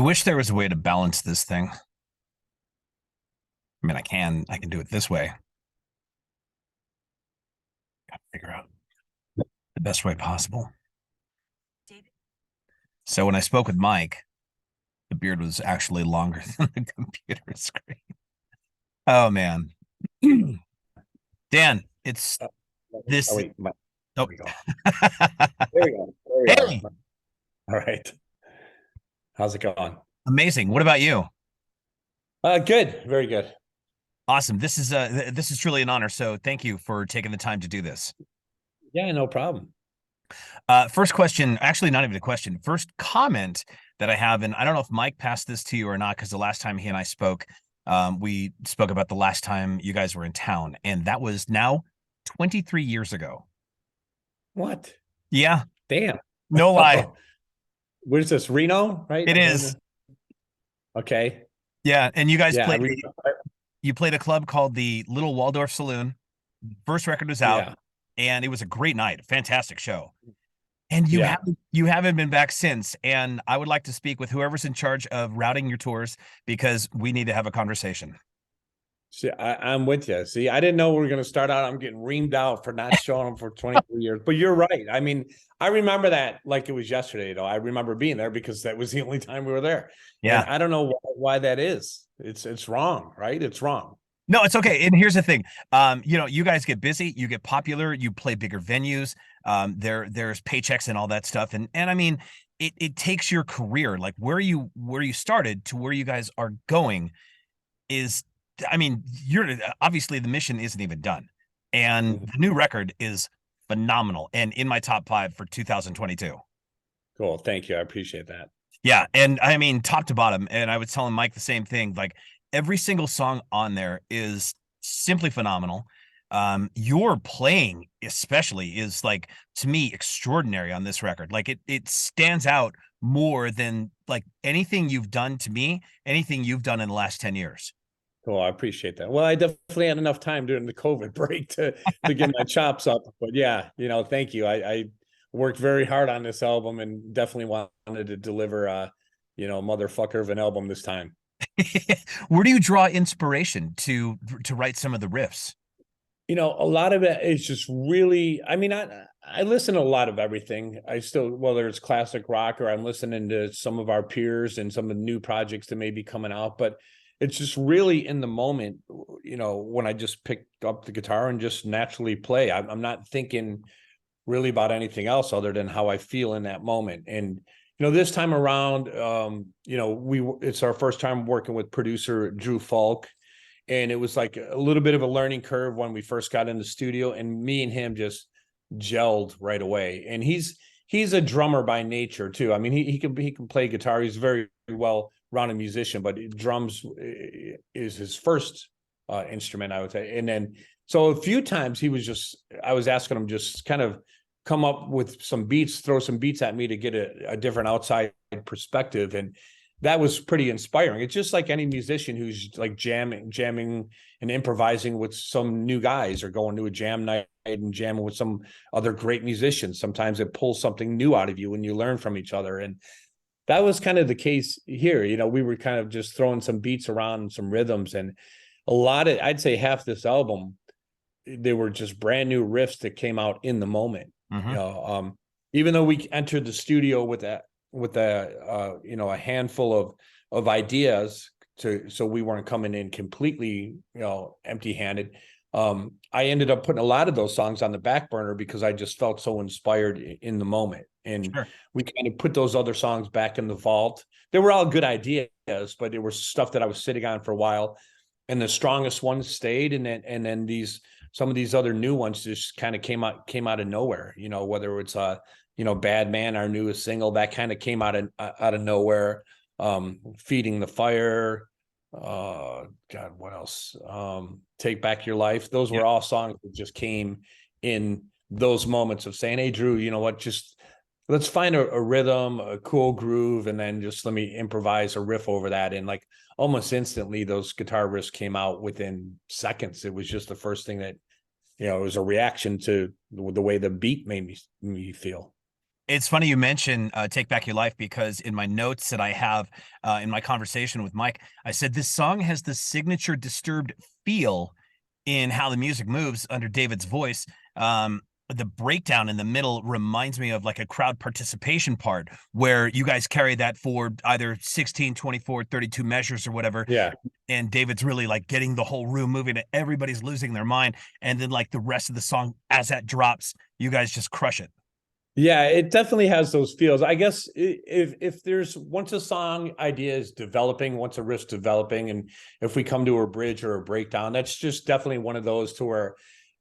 wish there was a way to balance this thing. I mean, I can do it this way. Got to figure out the best way possible. So when I spoke with Mike, the beard was actually longer than the computer screen. Oh man. Dan, it's Oh, this. wait, there Oh. we go. There we go. There we are. Hey, All right. How's it going? amazing. What about you? Good. Very good. Awesome. This is truly an honor. So thank you for taking the time to do this. Yeah, no problem. First question, actually not even a question. First comment that I have, and I don't know if Mike passed this to you or not, because the last time he and I spoke, we spoke about the last time you guys were in town, and that was now 23 years ago. What? Yeah, Damn. no lie. Where's this? Reno, right? It is. Okay. Yeah, and you guys Yeah, played you played a club called the Little Waldorf Saloon. First record was out, yeah, and it was a great night, fantastic show. And you yeah. haven't been back since. And I would like to speak with whoever's in charge of routing your tours because we need to have a conversation. See, I'm with you. See, I didn't know we were going to start out. I'm getting reamed out for not showing them for 23 years. But you're right. I mean, I remember that like it was yesterday, though. I remember being there because that was the only time we were there. And Yeah. I don't know why that is. It's wrong, right? It's wrong. No, it's okay. And here's the thing. You guys get busy, you get popular, you play bigger venues. There's paychecks and all that stuff. And I mean, it takes your career, like where you started to where you guys are going is, I mean, you're obviously the mission isn't even done. And Mhm. the new record is phenomenal and in my top 5 for 2022. Cool. Thank you. I appreciate that. Yeah, and I mean top to bottom, and I was telling Mike the same thing. Like every single song on there is simply phenomenal. Your playing, especially, is like to me extraordinary on this record. Like it stands out more than like anything you've done to me, anything you've done in the last 10 years. Cool. I appreciate that. Well, I definitely had enough time during the COVID break to get my chops up. But yeah, thank you. I worked very hard on this album and definitely wanted to deliver motherfucker of an album this time. Where do you draw inspiration to write some of the riffs? A lot of it is just really, I mean, I listen to a lot of everything. I still, whether it's classic rock or I'm listening to some of our peers and some of the new projects that may be coming out, but it's just really in the moment, when I just pick up the guitar and just naturally play. I'm not thinking really about anything else other than how I feel in that moment. And, this time around, it's our first time working with producer Drew Falk. And it was like a little bit of a learning curve when we first got in the studio, and me and him just gelled right away. And he's a drummer by nature too. I mean, he can play guitar. He's a very well rounded musician, but drums is his first instrument, I would say. And then so a few times I was asking him just kind of come up with some beats, throw some beats at me to get a different outside perspective. And that was pretty inspiring. It's just like any musician who's like jamming and improvising with some new guys or going to a jam night and jamming with some other great musicians. Sometimes it pulls something new out of you and you learn from each other. And that was kind of the case here. We were kind of just throwing some beats around, some rhythms, and I'd say half this album, they were just brand new riffs that came out in the moment. Mm-hmm. Even though we entered the studio with a handful of ideas so we weren't coming in completely empty handed. I ended up putting a lot of those songs on the back burner because I just felt so inspired in the moment, and Sure. we kind of put those other songs back in the vault. They were all good ideas, but it was stuff that I was sitting on for a while, and the strongest ones stayed, and then some of these other new ones just kind of came out of nowhere. Whether it's Bad Man, our newest single, that kind of came out of nowhere. Feeding the Fire, God, what else? Take Back Your Life. Those Yeah. were all songs that just came in those moments of saying, hey, Drew, you know what, just let's find a rhythm, a cool groove, and then just let me improvise a riff over that. And like almost instantly, those guitar riffs came out within seconds. It was just the first thing that, it was a reaction to the way the beat made me feel. It's funny you mention Take Back Your Life, because in my notes that I have in my conversation with Mike, I said this song has the signature Disturbed feel in how the music moves under David's voice. The breakdown in the middle reminds me of like a crowd participation part where you guys carry that for either 16, 24, 32 measures or whatever. Yeah. And David's really like getting the whole room moving and everybody's losing their mind. And then like the rest of the song, as that drops, you guys just crush it. Yeah, it definitely has those feels. I guess if there's once a song idea is developing, once a riff's developing, and if we come to a bridge or a breakdown, that's just definitely one of those to where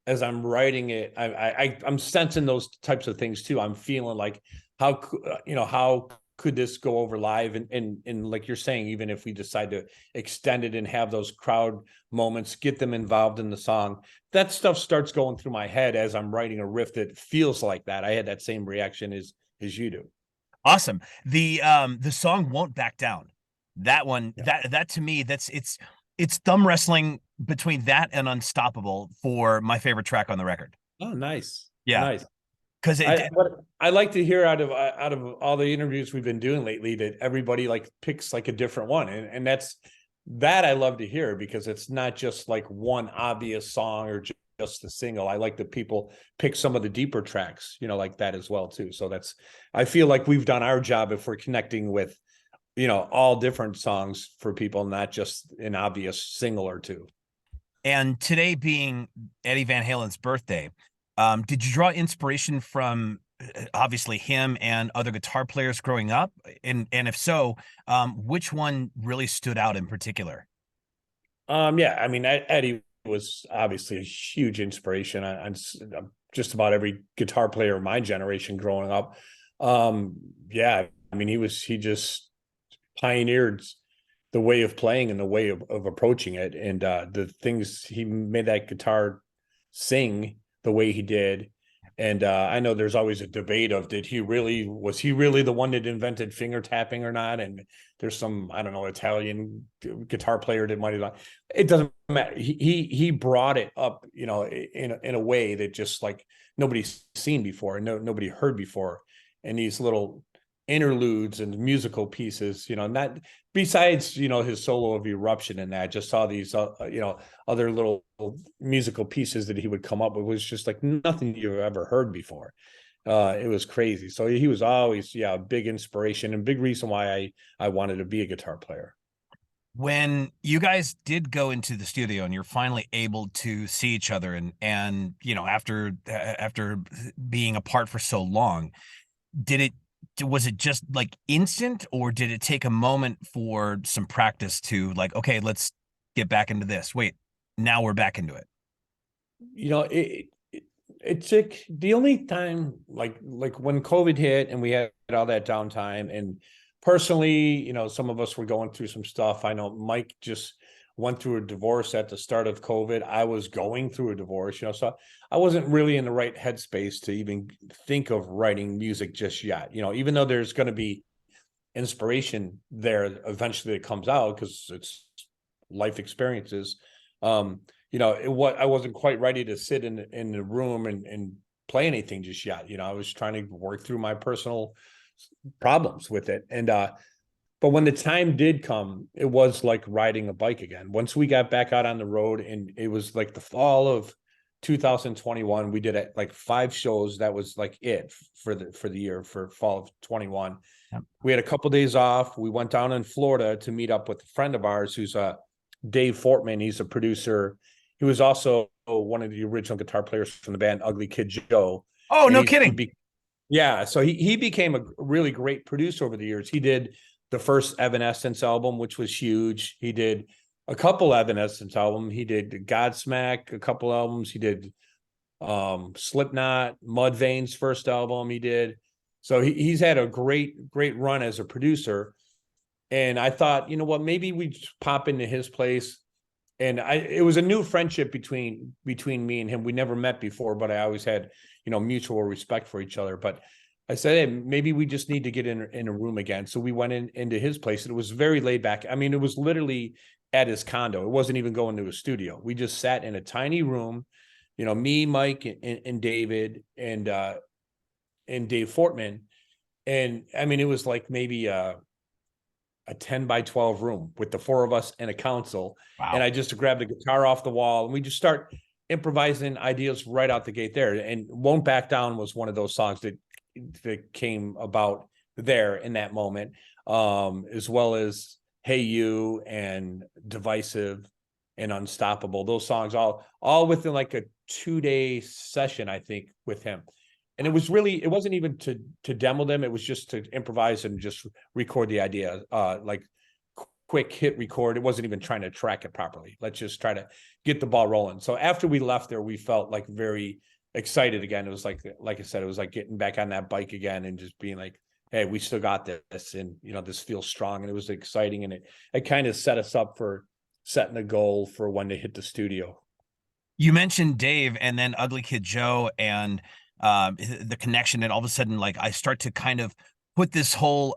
as I'm writing it, I'm sensing those types of things too. I'm feeling like how could this go over live? And like you're saying, even if we decide to extend it and have those crowd moments, get them involved in the song, that stuff starts going through my head as I'm writing a riff that feels like that. I had that same reaction as you do. Awesome. The song Won't Back Down. That one, that to me, it's thumb wrestling between that and Unstoppable for my favorite track on the record. Oh, nice. Yeah. Nice. Because What I like to hear out of all the interviews we've been doing lately, that everybody like picks like a different one, and that I love to hear, because it's not just like one obvious song or just the single. I like that people pick some of the deeper tracks, like that as well too. So I feel like we've done our job if we're connecting with all different songs for people, not just an obvious single or two. and today being Eddie Van Halen's birthday, did you draw inspiration from obviously him and other guitar players growing up? And if so, which one really stood out in particular? Yeah, I mean, Eddie was obviously a huge inspiration on just about every guitar player of my generation growing up. Yeah, I mean, he just pioneered the way of playing and the way of approaching it, and the things he made that guitar sing the way he did. And I know there's always a debate of was he really the one that invented finger tapping or not? And there's some, I don't know, Italian guitar player that might have. It doesn't matter. He brought it up, in a way that just like nobody's seen before and nobody heard before. And these little interludes and musical pieces, not besides his solo of Eruption, and that just saw these other little musical pieces that he would come up with, was just like nothing you've ever heard before. It was crazy. So he was always a big inspiration and big reason why I wanted to be a guitar player. When you guys did go into the studio and you're finally able to see each other, and after being apart for so long, did it was it just like instant, or did it take a moment for some practice to like, okay, let's get back into this? Wait, now we're back into it. It took the only time like when COVID hit and we had all that downtime, and personally, some of us were going through some stuff. I know Mike just went through a divorce at the start of COVID. I was going through a divorce, so I wasn't really in the right headspace to even think of writing music just yet. Even though there's going to be inspiration there eventually that comes out because it's life experiences. I wasn't quite ready to sit in the room and play anything just yet. I was trying to work through my personal problems with it. And but when the time did come, it was like riding a bike again. Once we got back out on the road, and it was like the fall of 2021, we did like 5 shows. That was like it for the year, for fall of 21. Yep. We had a couple of days off. We went down in Florida to meet up with a friend of ours who's Dave Fortman. He's a producer. He was also one of the original guitar players from the band Ugly Kid Joe. Oh, no kidding. So he became a really great producer over the years. He did the first Evanescence album, which was huge. He did a couple Evanescence albums. He did Godsmack, a couple albums. He did Slipknot, Mudvayne's first album he did. So he's had a great run as a producer. And I thought, maybe we just pop into his place. And it was a new friendship between me and him. We never met before, but I always had, mutual respect for each other. But I said, hey, maybe we just need to get in a room again. So we went into his place, and it was very laid back. I mean, it was literally at his condo. It wasn't even going to a studio. We just sat in a tiny room, me, Mike, and David, and Dave Fortman. And I mean, it was like maybe a 10 by 12 room with the four of us and a council. And Wow. I just grabbed the guitar off the wall and we just start improvising ideas right out the gate there. And Won't Back Down was one of those songs that came about there in that moment, as well as Hey You and Divisive and Unstoppable. Those songs all within like a 2-day session, I think, with him. And it wasn't even to demo them, it was just to improvise and just record the idea, like quick hit record. It wasn't even trying to track it properly. Let's just try to get the ball rolling. So after we left there, we felt like very excited again. It was like I said, it was like getting back on that bike again and just being like, hey, we still got this, and this feels strong. And it was exciting, and it kind of set us up for setting a goal for when to hit the studio. You mentioned Dave and then Ugly Kid Joe and the connection, and all of a sudden, like, I start to kind of put this whole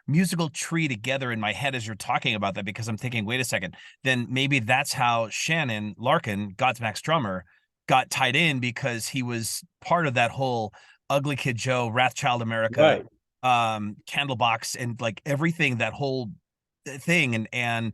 musical tree together in my head as you're talking about that, because I'm thinking, wait a second, then maybe that's how Shannon Larkin, Godsmack's drummer, got tied in, because he was part of that whole Ugly Kid Joe, Wrathchild America, Right. Candlebox, and like everything, that whole thing. And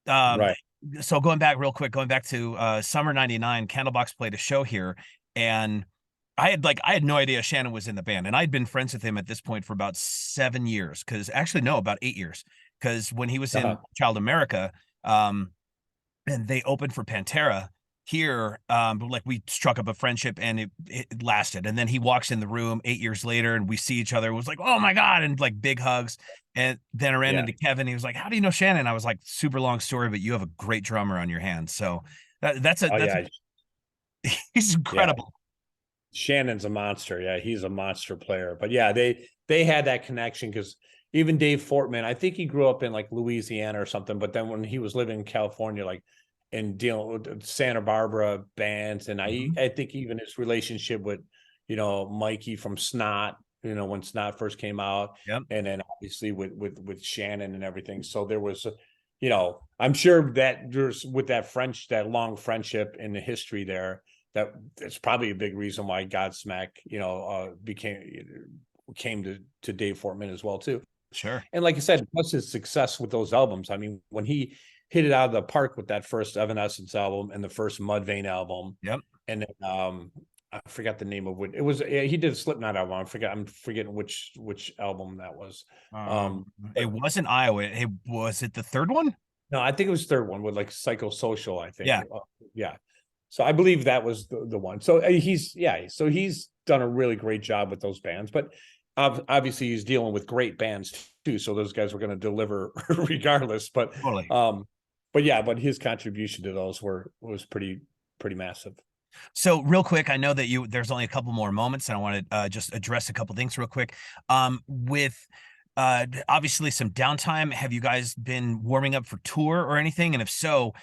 um Right. so going back real quick, going back to summer 99, Candlebox played a show here, and I had no idea Shannon was in the band, and I'd been friends with him at this point for about 7 years, because actually no, about 8 years, because when he was in Uh-huh. Child America, and they opened for Pantera here, but like we struck up a friendship, and it lasted. And then he walks in the room 8 years later, and we see each other. It was like, oh my God, and like big hugs. And then I ran Yeah. into Kevin. He was like, how do you know Shannon? I was like, super long story, but you have a great drummer on your hands. So Oh yeah. he's Yeah. incredible. Shannon's a monster. Yeah, he's a monster player. But yeah, they had that connection because even Dave Fortman, I think he grew up in like Louisiana or something. But then when he was living in California, like and dealing with Santa Barbara bands, and Mhm. I think even his relationship with Mikey from Snot, when Snot first came out, Yep. and then obviously with Shannon and everything. So there was, I'm sure that there's with that long friendship in the history there, that's probably a big reason why Godsmack, came to Dave Fortman as well too. Sure. And like I said, plus his success with those albums. I mean, when he hit it out of the park with that first Evanescence album and the first Mudvayne album, Yep. and then I forgot the name of what it was. He did a Slipknot album. I'm forgetting which album that was. Um, Um, it but wasn't Iowa. It was it the third one? no, I think it was third one with like Psychosocial. I think, Yeah. yeah. So I believe that was the one. So he's done a really great job with those bands, but obviously he's dealing with great bands too. So those guys were going to deliver regardless. Totally. But his contribution to those was pretty massive. So real quick, I know that there's only a couple more moments, and I want to just address a couple things real quick. With obviously some downtime, have you guys been warming up for tour or anything? And if so,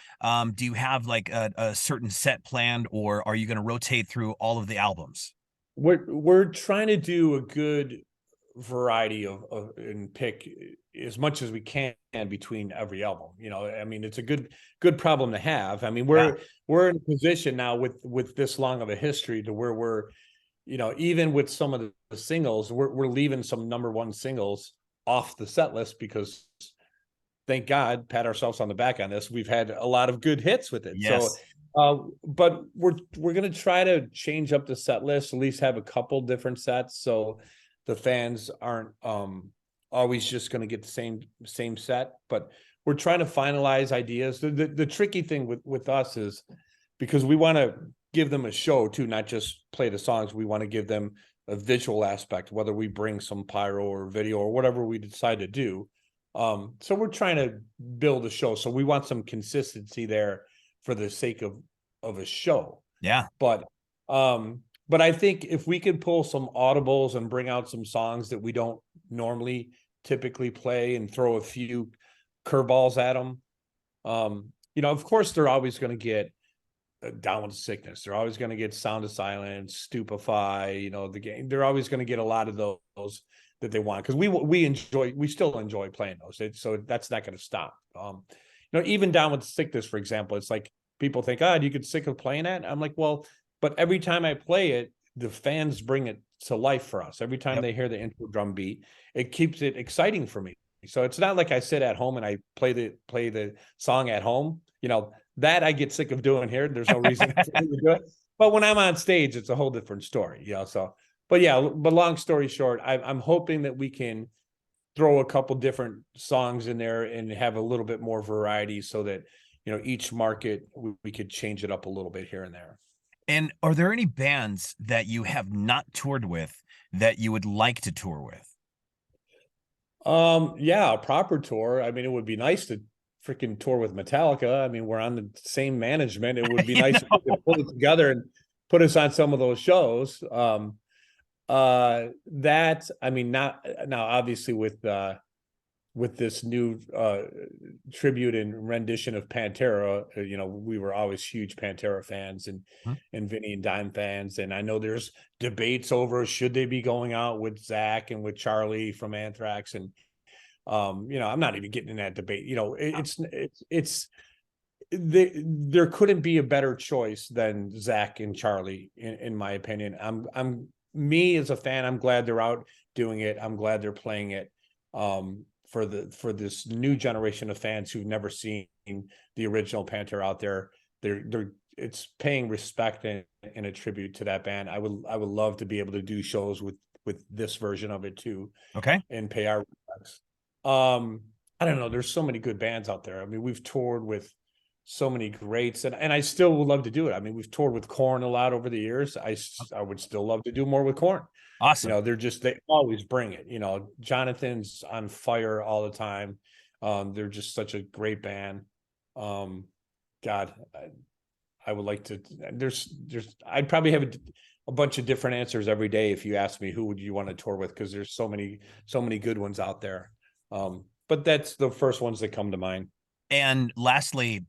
do you have like a certain set planned, or are you going to rotate through all of the albums? We're trying to do a good variety of and pick as much as we can between every album. I mean, it's a good problem to have. I mean, Yeah. we're in a position now with this long of a history to where we're, even with some of the singles, we're leaving some number one singles off the set list because thank God, pat ourselves on the back on this. We've had a lot of good hits with it. So, Yes. but we're gonna try to change up the set list, at least have a couple different sets, so the fans aren't always just gonna get the same set. But we're trying to finalize ideas. The tricky thing with us is because we want to give them a show too, not just play the songs. We want to give them a visual aspect, whether we bring some pyro or video or whatever we decide to do. So we're trying to build a show. So we want some consistency there for the sake of a show. Yeah. But but I think if we could pull some audibles and bring out some songs that we don't normally typically play and throw a few curveballs at them, of course they're always going to get Down with Sickness. They're always going to get Sound of Silence, Stupefy, the game. They're always going to get a lot of those that they want because we still enjoy playing those. So that's not going to stop. Even Down with Sickness, for example, it's like people think, oh, you get sick of playing that. I'm like, well, but every time I play it, the fans bring it to life for us. Every time Yep. they hear the intro drum beat, it keeps it exciting for me. So it's not like I sit at home and I play the song at home. That I get sick of doing here. There's no reason for me to do it. But when I'm on stage, it's a whole different story. So, but yeah, but long story short, I'm hoping that we can throw a couple different songs in there and have a little bit more variety, so that each market we could change it up a little bit here and there. And are there any bands that you have not toured with that you would like to tour with? Yeah, a proper tour. I mean, it would be nice to freaking tour with Metallica. I mean, we're on the same management. It would be nice if we could pull it together and put us on some of those shows. That, I mean, not now, obviously with this new tribute and rendition of Pantera, we were always huge Pantera fans Hmm. and Vinny and Dime fans. And I know there's debates over should they be going out with Zach and with Charlie from Anthrax. And I'm not even getting in that debate. There couldn't be a better choice than Zach and Charlie, in my opinion. I'm me as a fan, I'm glad they're out doing it. I'm glad they're playing it. For this new generation of fans who've never seen the original Panther out there, it's paying respect and a tribute to that band. I would love to be able to do shows with this version of it too. Okay. And pay our respects. I don't know. There's so many good bands out there. I mean, we've toured with so many greats, and I still would love to do it. I mean, we've toured with Korn a lot over the years. I would still love to do more with Korn. Awesome. They always bring it. Jonathan's on fire all the time. They're just such a great band. God, I would like to. I'd probably have a bunch of different answers every day if you asked me who would you want to tour with, because there's so many good ones out there. But that's the first ones that come to mind. And lastly,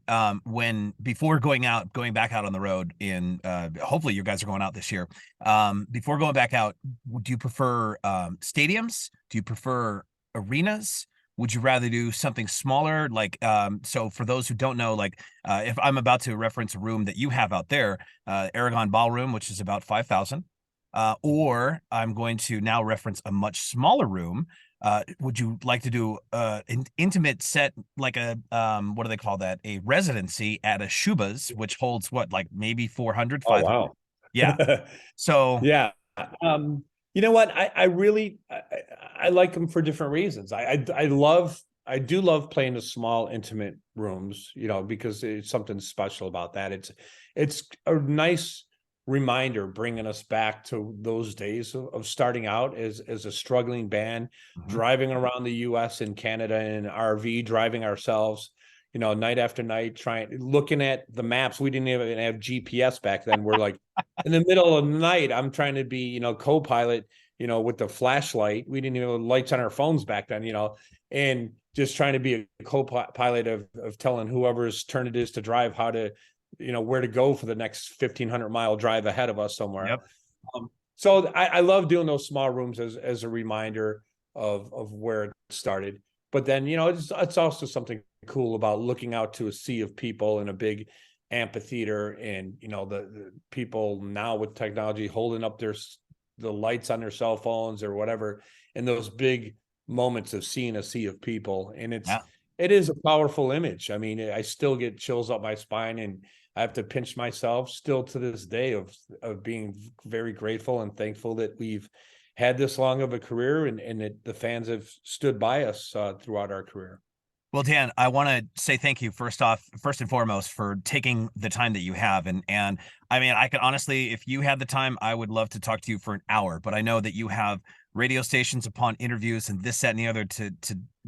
before going back out on the road hopefully you guys are going out this year. Before going back out, do you prefer stadiums? Do you prefer arenas? Would you rather do something smaller? Like, so for those who don't know, like, if I'm about to reference a room that you have out there, Aragon Ballroom, which is about 5,000, or I'm going to now reference a much smaller room. Would you like to do an intimate set, like a what do they call that? A residency at a Shuba's, which holds what, like maybe 400, Oh 500? wow. Yeah. So Yeah. You know what? I really I like them for different reasons. I do love playing the small intimate rooms, because it's something special about that. It's a nice reminder bringing us back to those days of starting out as a struggling band, driving around the US and Canada in an RV, driving ourselves, night after night, looking at the maps. We didn't even have GPS back then. We're like in the middle of the night, I'm trying to be, co-pilot, with the flashlight. We didn't even have lights on our phones back then, and just trying to be a co-pilot of telling whoever's turn it is to drive how to, where to go for the next 1,500-mile drive ahead of us somewhere. Yep. So I love doing those small rooms as a reminder of where it started. But then, it's also something cool about looking out to a sea of people in a big amphitheater, and, the people now with technology holding up the lights on their cell phones or whatever, and those big moments of seeing a sea of people. And it is a powerful image. I mean, I still get chills up my spine, and I have to pinch myself still to this day of being very grateful and thankful that we've had this long of a career, and that the fans have stood by us throughout our career. Well, Dan, I want to say thank you first and foremost for taking the time that you have. And I mean, I could honestly, if you had the time, I would love to talk to you for an hour, but I know that you have radio stations upon interviews and this, that, and the other to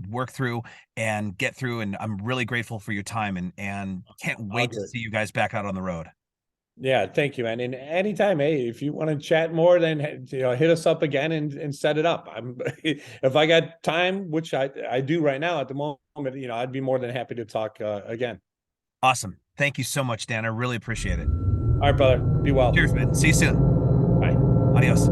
work through and get through. And I'm really grateful for your time, and can't wait to see you guys back out on the road. Yeah, thank you, man. And anytime, hey, if you want to chat more, then hit us up again and set it up. If I got time, which I do right now at the moment, I'd be more than happy to talk again. Awesome. Thank you so much, Dan. I really appreciate it. All right, brother. Be well. Cheers, man. See you soon. Bye. Adios.